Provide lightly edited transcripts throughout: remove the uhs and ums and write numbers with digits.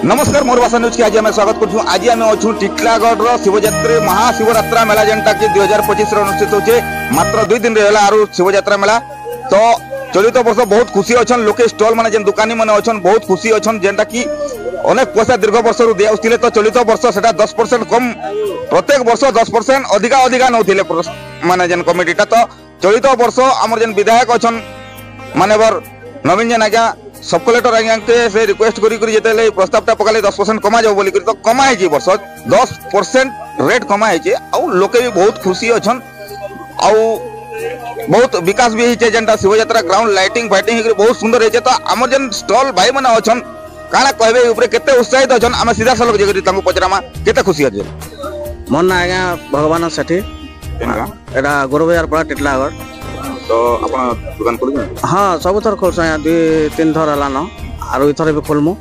नमस्कार मोर भाषा न्यूज के आज आम स्वागत करूँ। आज आम अच्छू टिटलागढ़ शिवजात्री महाशिवरात्रा मेला जेनटा कि 2025 अनुष्ठित होचे मात्र 2 दिन रहा आरु शिवजात्रा मेला। तो चलित वर्ष बहुत खुशी अच्छन लोके स्टॉल माने जेन दुकानी माने अच्छन बहुत खुशी अच्छन जेनटा कि अनेक पैसा दीर्घ वर्ष रु दिया उस्तिले। तो चलित वर्ष सेटा 10% कम प्रत्येक वर्ष 10% अधिका नौथिले माने जेन कमिटीटा। तो चलित वर्ष आमर जेन विधायक अच्छन मानेवर नवीन जेन आज्ञा सब कलेक्टर आज्ञा के से रिक्वेस्ट करी जेते प्रस्तावटा पकाले 10% कमा जाओ बोली तो कमा है वर्ष 10% रेट कमा है आउ लोके भी बहुत खुशी अच्छन आउ बहुत विकास भी है जेनटा शिवयात्रा ग्राउंड लाइटिंग फाइटिंग बहुत सुंदर है। तो आमर जेन स्टॉल भाई माने अच्छन काना कहबे ऊपर केते उत्साहित अच्छन आमे सीधा सलग जेकरी तांको पचरामा केते खुशी अछि मन ना आज्ञा भगवान सेठी एटा गोरबाजार पड़ा टिटलागढ़। तो अपन दुकान खोल हाँ सब थर खोल 2-3 थर हलान आरो इथर भी खोलमु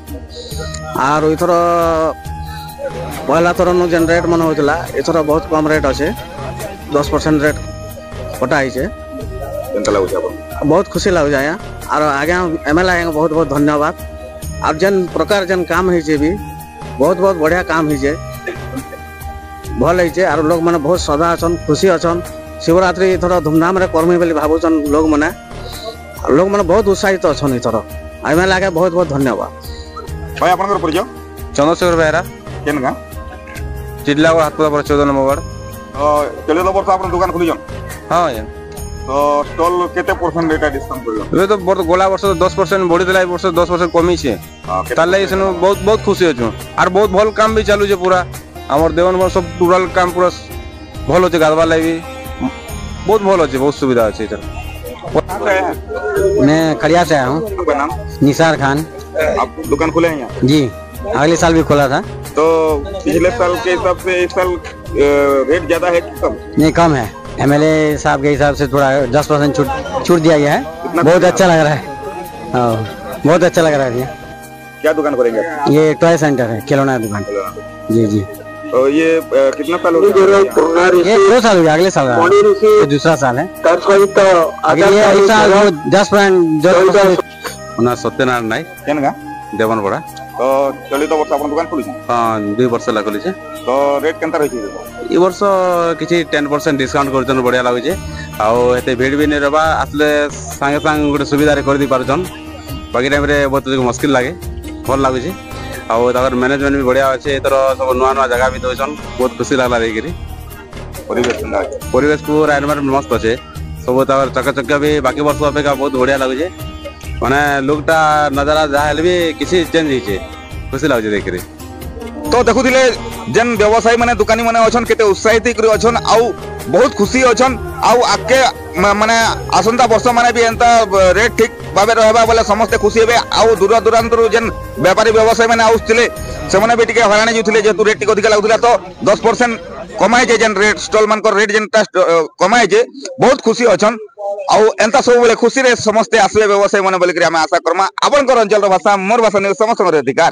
आरो इथर पहला थर नु जेन रेट मन होतला इथर बहुत कम रेट अच्छे 10% रेट कटा है। बहुत खुशी लगे आया और आगे एमएलए आगे बहुत बहुत धन्यवाद। और जेन प्रकार जेन काम है भी बहुत बहुत बढ़िया काम है भल है और लोग मैंने बहुत श्रद्धा अच्छन खुशी अच्छन शिवरात्रि इथर धूमधाम रे कर्मी बोली भावुन लोग मैंने बहुत उत्साहित अच्छन इथर एमएलए आगे बहुत बहुत धन्यवाद। भाई आपनकर परिचय चंद्रशेखर बेहरा केन गां टिटलागढ़ हाथपुरा 14 नंबर। चले तो वर्ष आपन दुकान खुली हाँ या तो स्टॉल केते परसेंट रेट डिस्काउंट करियो ये तो बहुत गोला वर्ष 10% बढ़ी देला वर्ष 10% कमी छे ताले इसनु बहुत बहुत खुशी अछु और बहुत भल काम भी चालू छे पूरा हमर देवन सब टूरल काम पूरा भल होचे गादवा लागी बहुत भल होचे बहुत सुविधा अछि इधर। मैं खड़िया से आया हूं। आपका नाम निसार खान। आप दुकान खोले हैं यहाँ जी अगले साल भी खोला था। तो पिछले साल के हिसाब से इस साल रेट ज्यादा है कि कम? नहीं कम है एमएलए साहब के हिसाब से थोड़ा 10% छूट दिया गया है। बहुत अच्छा लग रहा है हाँ बहुत अच्छा लग रहा है। क्या दुकान खोलेंगे? ये टॉय सेंटर है खिलौना दुकान। जी जी तो ये कितना साल हो गया? ये 2 साल हो गया अगले साल ये दूसरा साल है। ये साल 10% सत्यनारायण नाई देवन बड़ा। तो चलिए तो वर्ष अपन दुकान खोली हाँ 2 वर्ष ला खोली तो रेट केनता रही ये वर्ष किसी 10% डिस्काउंट कर बढ़िया लगे आउ एते भीड़ भी नहीं रहा आसले सांगे सांग गोटे सुविधा कर दी पारछन बाकी टाइम रे बहुत मुश्किल लगे भल लगुच आउ मैनेजमेंट भी बढ़िया अच्छे एथर सब नुआ नुआ जगह भी दौन बहुत खुशी लगला देखिए परिवेश पूरा एनवायरनमेंट मस्त अच्छे सब चकचक्य भी बाकी वर्ष अपेक्षा बहुत बढ़िया लगे माने लुकटा नजारा जहाँ भी किसी चेंज होइछे खुशी लगे देखिए। तो देखुथिले जेन व्यवसायी माने दुकानी माने अछन केते उत्साहित करी अछन आउ बहुत खुशी अछन आउ आके माने आसंता वर्ष माने भी एंता रेट ठीक भाबे रहबा बोले समस्त खुशी हेबे आउ दूर दूरांतर जेन व्यापारी व्यवसायी माने आउथिले से माने भी टिके हराणी जुथिले जेतु रेट टिक अधिक लागुथिला तो 10% कमाय जे जेन रेट स्टॉल मान को रेट जेन कमाय जे बहुत खुशी अछन आउ एंता सब बोले खुशी रे समस्त आसबे व्यवसायी माने बोले कि हम आशा करमा आपनकर अंचल भाषा मोर भाषा न्यूज समस्त अधिकार।